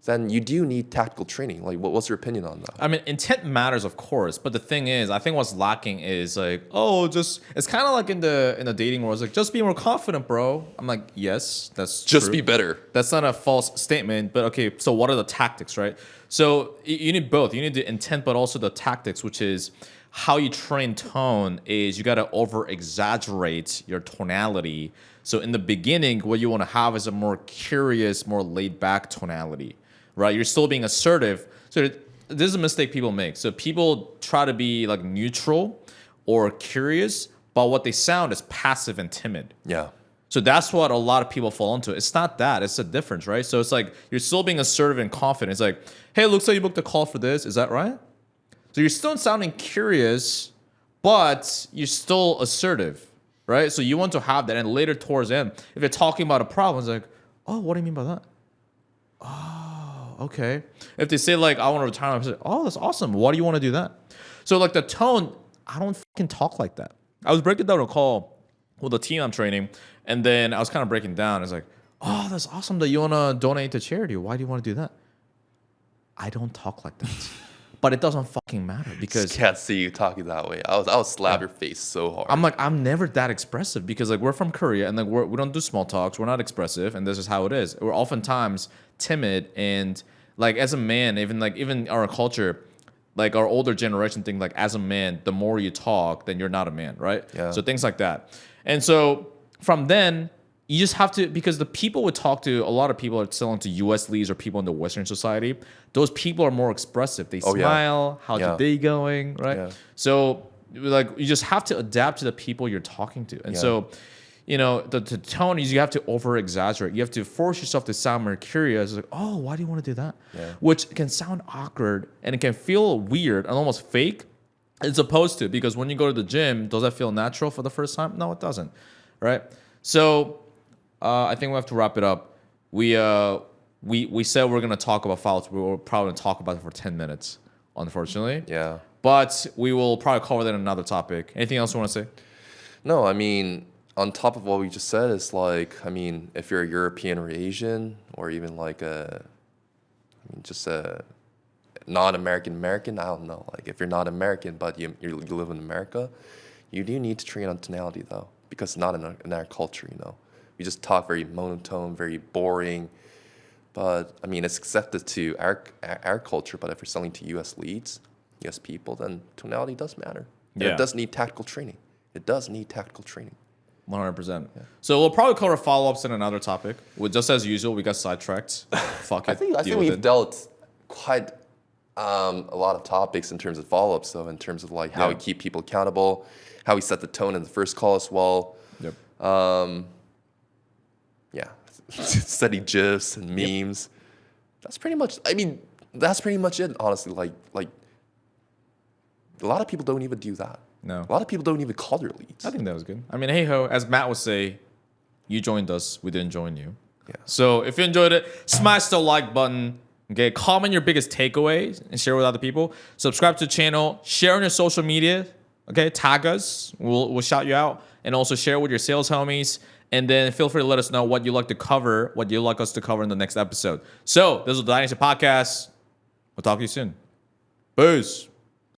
Then you do need tactical training. Like, what's your opinion on that? I mean, intent matters, of course, but the thing is, I think what's lacking is like, oh, just it's kind of like in the dating world, it's like just be more confident, bro. I'm like, yes, that's Just true. be better. That's not a false statement, but okay. So what are the tactics, right? So you need both. You need the intent, but also the tactics, which is how you train tone. Is you got to over exaggerate your tonality. So in the beginning, what you want to have is a more curious, more laid back tonality. Right, you're still being assertive. So this is a mistake people make. So people try to be like neutral or curious, but what they sound is passive and timid. Yeah. So that's what a lot of people fall into. It's not that. It's a difference, right? So it's like you're still being assertive and confident. It's like, hey, it looks like you booked a call for this. Is that right? So you're still sounding curious, but you're still assertive, right? So you want to have that. And later towards the end, if you're talking about a problem, it's like, oh, what do you mean by that? Okay. If they say like I want to retire, I'm like, oh, that's awesome. Why do you want to do that? So like the tone, I don't fucking talk like that. I was breaking down a call with the team I'm training, and then I was kind of breaking down. It's like, oh, that's awesome that you want to donate to charity. Why do you want to do that? I don't talk like that. But it doesn't fucking matter because Just can't see you talking that way. I would slap your face so hard. I'm like, I'm never that expressive because like we're from Korea and like we don't do small talks. We're not expressive, and this is how it is. We're oftentimes timid, and like as a man, even our culture, like our older generation think like as a man, the more you talk, then you're not a man, right? Yeah. So things like that. And so from then you just have to, because the people we talk to, a lot of people are selling to US leads or people in the Western society. Those people are more expressive. They Oh, yeah. smile. How's Yeah. your day going? Right. Yeah. So like you just have to adapt to the people you're talking to. And Yeah. so, the tone is you have to over exaggerate. You have to force yourself to sound more curious. Like, oh, why do you want to do that? Yeah. Which can sound awkward and it can feel weird and almost fake. It's supposed to, because when you go to the gym, does that feel natural for the first time? No, it doesn't. Right. So I think we have to wrap it up. We said we're gonna talk about follow-ups. We were probably gonna talk about it for 10 minutes, unfortunately. Yeah. But we will probably cover that in another topic. Anything else you want to say? No, I mean, on top of what we just said, it's like, I mean, if you're a European or Asian, or even like just a non-American American, I don't know. Like, if you're not American, but you live in America, you do need to train on tonality, though, because it's not in our culture, we just talk very monotone, very boring. But I mean, it's accepted to our culture. But if you're selling to U.S. leads, U.S. people, then tonality does matter. And Yeah. it does need tactical training. It does need tactical training. 100%. So we'll probably cover follow-ups in another topic. Just as usual, we got sidetracked. Fuck it. I think deal with we've it. dealt quite a lot of topics in terms of follow-ups, though, in terms of like how we Yeah. keep people accountable, how we set the tone in the first call as well. Yep. Yeah, study gifs and memes. That's pretty much. I mean, that's pretty much it. Honestly, like a lot of people don't even do that. No. A lot of people don't even call their leads. I think that was good. I mean, hey ho, as Matt would say, you joined us, we didn't join you. Yeah. So if you enjoyed it, smash the like button. Okay, comment your biggest takeaways and share with other people. Subscribe to the channel, share on your social media. Okay, tag us. We'll shout you out, and also share with your sales homies. And then feel free to let us know what you like to cover, what you like us to cover in the next episode. So this is the Dynasty Podcast. We'll talk to you soon. Peace.